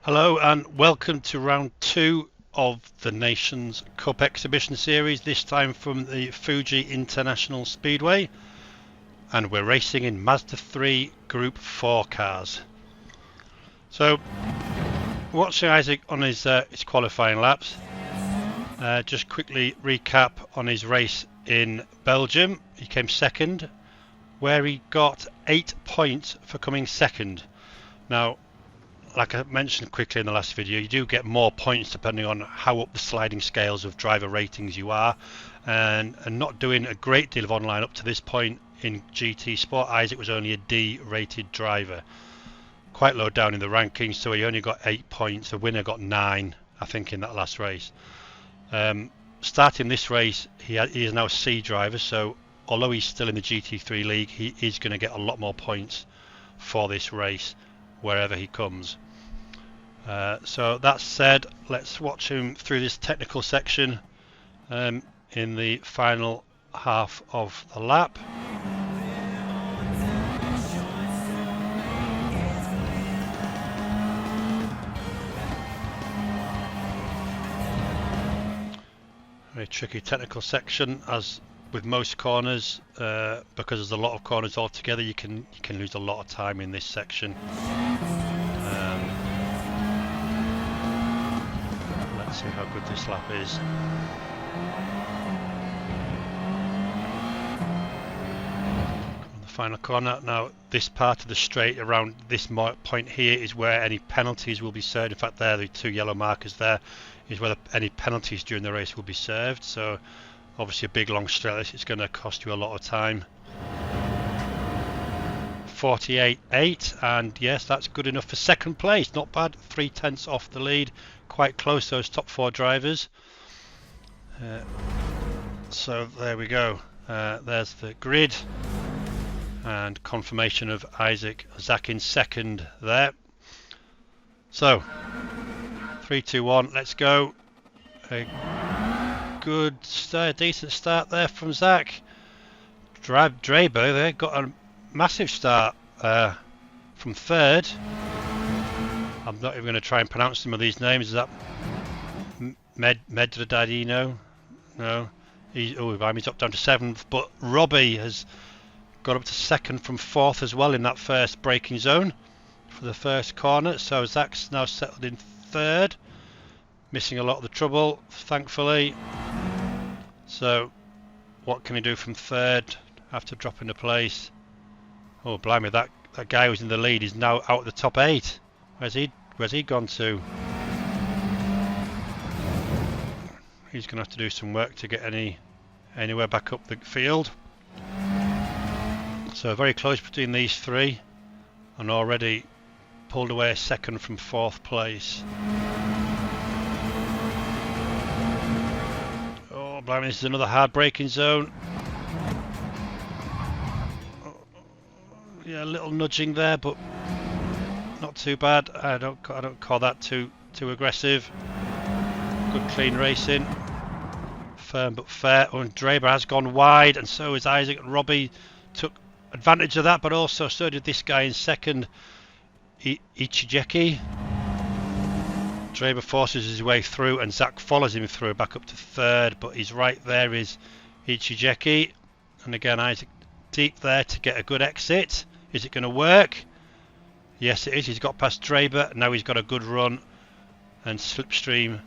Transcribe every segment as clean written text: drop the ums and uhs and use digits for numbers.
Hello and welcome to round 2 of the Nations Cup exhibition series, this time from the Fuji International Speedway, and we're racing in Mazda 3 Group 4 cars. So watching Isaac on his qualifying laps, just quickly recap on his race in Belgium. He came second, where he got 8 points for coming second. Now, like I mentioned quickly in the last video, you do get more points depending on how up the sliding scales of driver ratings you are, and not doing a great deal of online up to this point in GT Sport. Isaac was only a D rated driver, quite low down in the rankings, so he only got 8 points. The winner got 9, I think, in that last race. Starting this race, he is now a C driver, so although he's still in the GT3 league, he is going to get a lot more points for this race wherever he comes. So that said, let's watch him through this technical section in the final half of the lap. Very tricky technical section, as with most corners, because there's a lot of corners altogether. You can lose a lot of time in this section. Let's see how good this lap is. On the final corner now, this part of the straight around this point here is where any penalties will be served. In fact, there, the 2 yellow markers there, is where any penalties during the race will be served. So obviously a big long straight, it's going to cost you a lot of time. 48.8, and yes, that's good enough for second place. Not bad, 3/10 off the lead, quite close, those top 4 drivers. So there we go. There's the grid and confirmation of Zack in second there. So 3, 2, 1, let's go. A good start, decent start there from Zack. Draber there got a massive start from third. I'm not even going to try and pronounce some of these names. Is that Medradino? No. He's up down to 7th, but Robbie has got up to 2nd from 4th as well in that first braking zone for the first corner. So Zack's now settled in 3rd, missing a lot of the trouble, thankfully. So what can he do from 3rd after dropping a place? Oh blimey, that guy who's in the lead is now out of the top 8. Where's he gone to? He's going to have to do some work to get anywhere back up the field. So very close between these 3, and already pulled away a 2nd from 4th place. Oh blimey, this is another hard braking zone. Yeah, a little nudging there, but not too bad. I don't call that too aggressive. Good clean racing, firm but fair. Oh, and Draber has gone wide, and so is Isaac. And Robbie took advantage of that, but also so did this guy in second, Ichijeki. Draber forces his way through, and Zack follows him through back up to 3rd, but he's right there is Ichijeki, and again Isaac deep there to get a good exit. Is it going to work? Yes, it is. He's got past Draber. Now he's got a good run and slipstream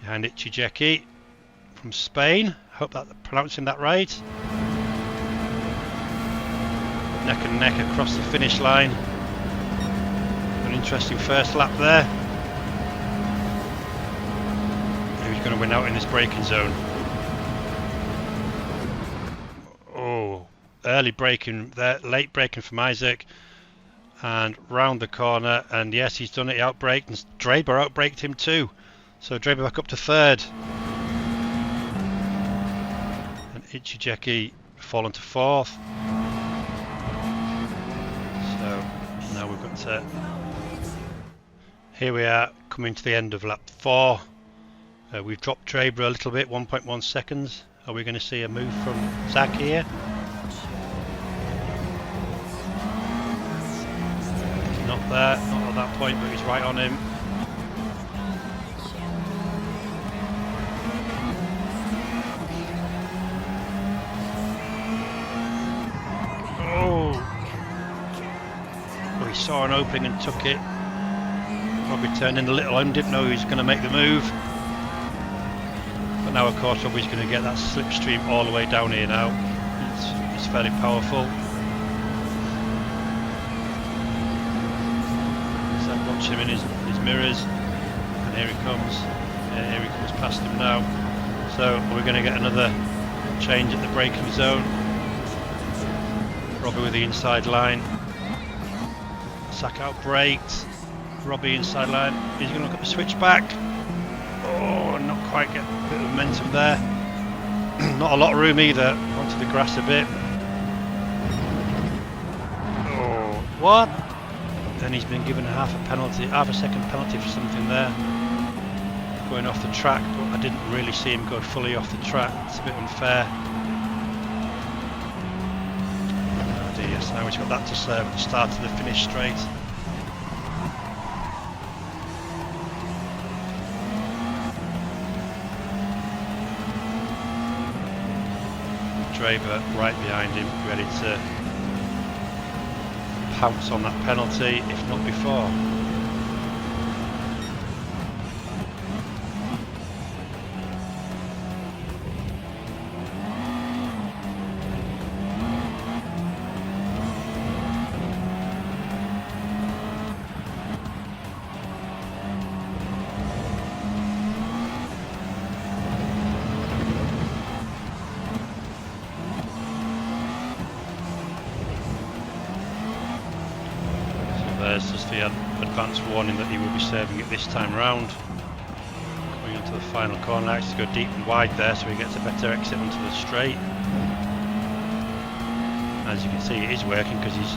behind Ichijeki from Spain. Hope that I'm pronouncing that right. Neck and neck across the finish line. An interesting first lap there. Who's going to win out in this braking zone? Oh, early braking there, late braking from Isaac. And round the corner, and yes, he's done it. He outbraked, and Draber outbraked him too. So Draber back up to 3rd, and Ichijeki fallen to 4th. So now we've got to. Here we are coming to the end of lap 4. We've dropped Draber a little bit, 1.1 seconds. Are we going to see a move from Zack here? Not there, not at that point, but he's right on him. saw an opening and took it. Robbie turned in a little and didn't know he was going to make the move. But now of course Robbie's going to get that slipstream all the way down here now. It's fairly powerful. Zack watching him in his mirrors, and here he comes. Yeah, here he comes past him now. So we're going to get another change at the braking zone. Robbie with the inside line. Zack out braked. Robbie inside line. He's going to look at the switchback. Oh, not quite get a bit of momentum there. Not a lot of room either. Onto the grass a bit. Oh, what? Then he's been given half a second penalty for something there. Going off the track, but I didn't really see him go fully off the track. It's a bit unfair. Oh dear, so now he's got that to serve at the start of the finish straight. Draper right behind him, ready to pounce on that penalty, if not before. There's just the advanced warning that he will be serving it this time round. Coming onto the final corner, likes to go deep and wide there so he gets a better exit onto the straight. As you can see, it is working because he's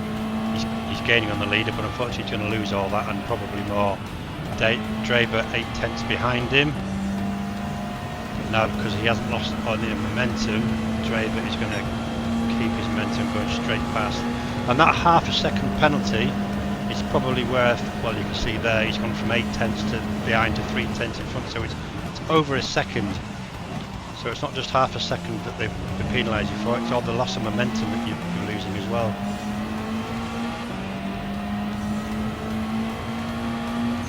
gaining on the leader, but unfortunately he's going to lose all that and probably more. Draper 8/10 behind him. Now because he hasn't lost any momentum, Draper is going to keep his momentum going straight past. And that half a second penalty is probably worth, well, you can see there he's gone from 8/10 to behind to 3/10 in front, so it's over a second. So it's not just half a second that they penalise you for, it's all the loss of momentum that you're losing as well.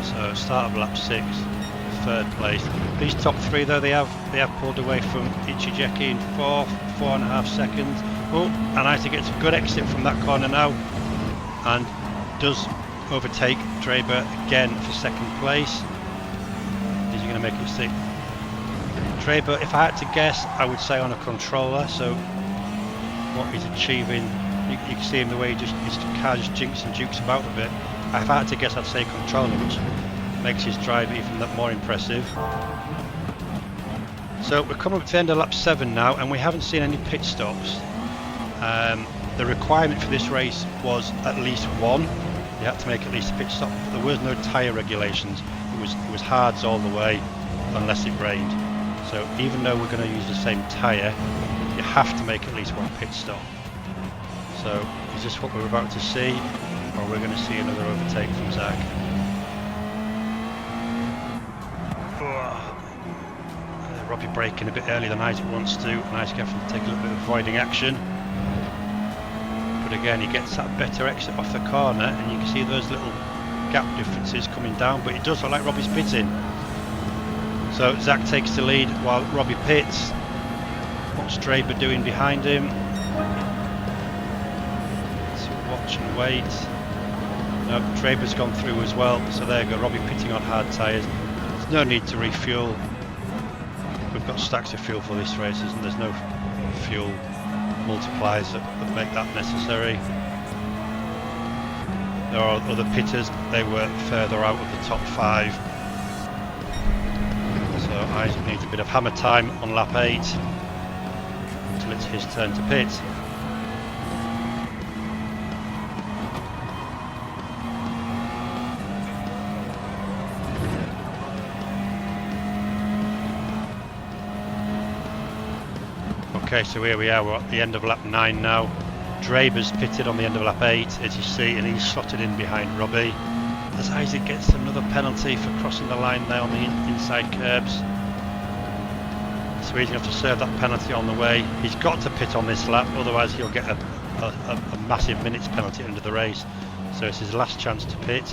So start of lap 6, third place. These top three though, they have pulled away from Ichijeki in 4.5 seconds. Oh, and Isaac gets a good exit from that corner now, and does overtake Draper again for second place. Is he going to make it stick? Draper, if I had to guess, I would say on a controller. So what he's achieving, you can see him the way his car just jinks and jukes about a bit. If I had to guess, I'd say controller, which makes his drive even that more impressive. So we're coming up to the end of lap 7 now, and we haven't seen any pit stops. The requirement for this race was at least one. You had to make at least a pit stop. There was no tyre regulations. It was hards all the way unless it rained. So even though we're going to use the same tyre, you have to make at least one pit stop. So is this what we're about to see, or we're going to see another overtake from Zack? Robbie braking a bit earlier than Isaac wants to, and Isaac having to take a little bit of avoiding action. But again, he gets that better exit off the corner, and you can see those little gap differences coming down, but it does look like Robbie's pitting. So Zack takes the lead while Robbie pits. What's Draper doing behind him? So watch and wait. No, Draper's gone through as well, so there you go, Robbie pitting on hard tyres. There's no need to refuel. We've got stacks of fuel for this race, and there's no fuel multipliers that make that necessary. There are other pitters, they were further out of the top 5. So Isaac needs a bit of hammer time on lap 8 until it's his turn to pit. Okay, so here we are, we're at the end of lap 9 now. Draper's pitted on the end of lap 8, as you see, and he's slotted in behind Robbie. As Isaac gets another penalty for crossing the line there on the inside curbs. So he's going to have to serve that penalty on the way. He's got to pit on this lap, otherwise he'll get a massive minutes penalty at the end of the race. So it's his last chance to pit.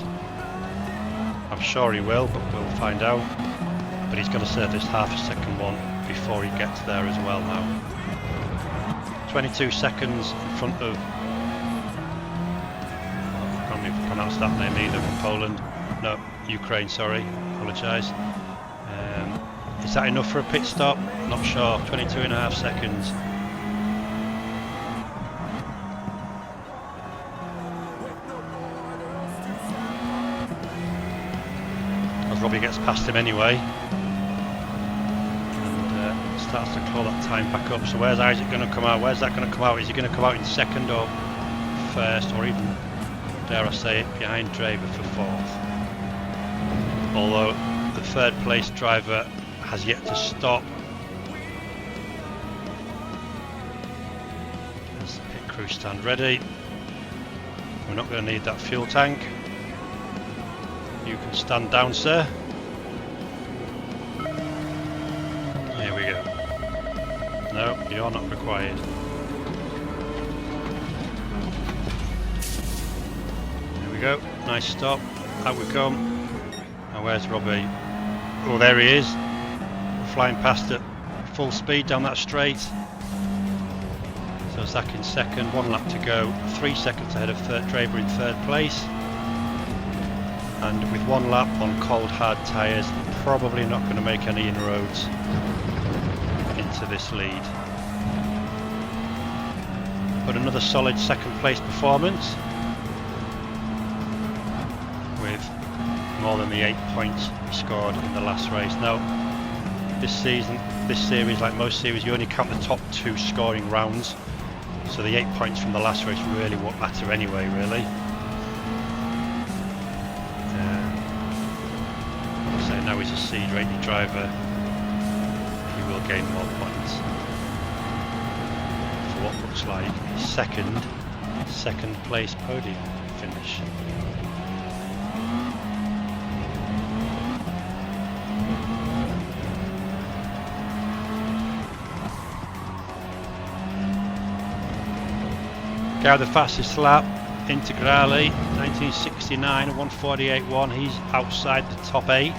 I'm sure he will, but we'll find out. But he's got to serve this half a second one before he gets there as well now. 22 seconds in front of, I can't even pronounce that name either, from Poland. No, Ukraine, sorry, apologise. Is that enough for a pit stop? Not sure. 22.5 seconds. As Robbie gets past him anyway, and starts to claw that time back up. So where's Isaac going to come out? Where's that going to come out? Is he going to come out in second or first, or even, dare I say it, behind Draver for fourth? Although the third place driver has yet to stop. As the pit crew stand ready. We're not going to need that fuel tank. You can stand down, sir. Here we go. No, you're not required. There we go. Nice stop. Out we come. Now where's Robbie? Oh, there he is. Flying past at full speed down that straight. So Zack in second, 1 lap to go, 3 seconds ahead of Draver in third place. And with 1 lap on cold hard tyres, probably not going to make any inroads into this lead. But another solid second place performance with more than the 8 points he scored in the last race. Now, this series, like most series, you only count the top 2 scoring rounds, so the 8 points from the last race really won't matter anyway, really. So now he's a seed rated driver, he will gain more points for what looks like a second place podium finish. Guy with the fastest lap, Integrale, 1969, 148.1. He's outside the top 8.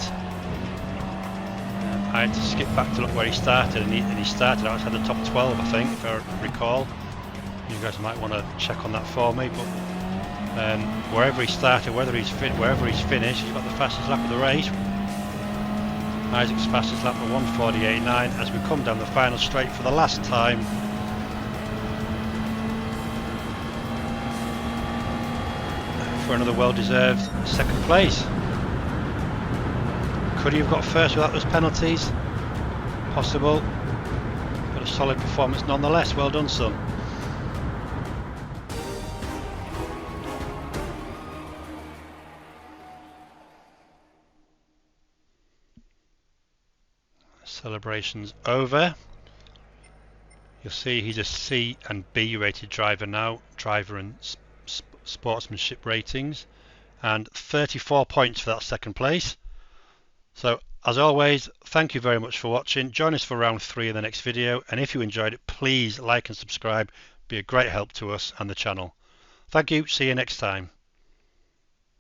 I had to skip back to look where he started, and he started outside the top 12, I think, if I recall. You guys might want to check on that for me, but wherever he started, wherever he's finished, he's got the fastest lap of the race. Isaac's fastest lap at 148.9 as we come down the final straight for the last time. For another well-deserved second place. Could he have got first without those penalties? Possible, but a solid performance nonetheless. Well done, son. Celebrations over. You'll see he's a C and B rated driver now, driver and sportsmanship ratings, and 34 points for that second place. So as always, thank you very much for watching. Join us for round 3 in the next video, and if you enjoyed it, please like and subscribe. Be a great help to us and the channel. Thank you, see you next time.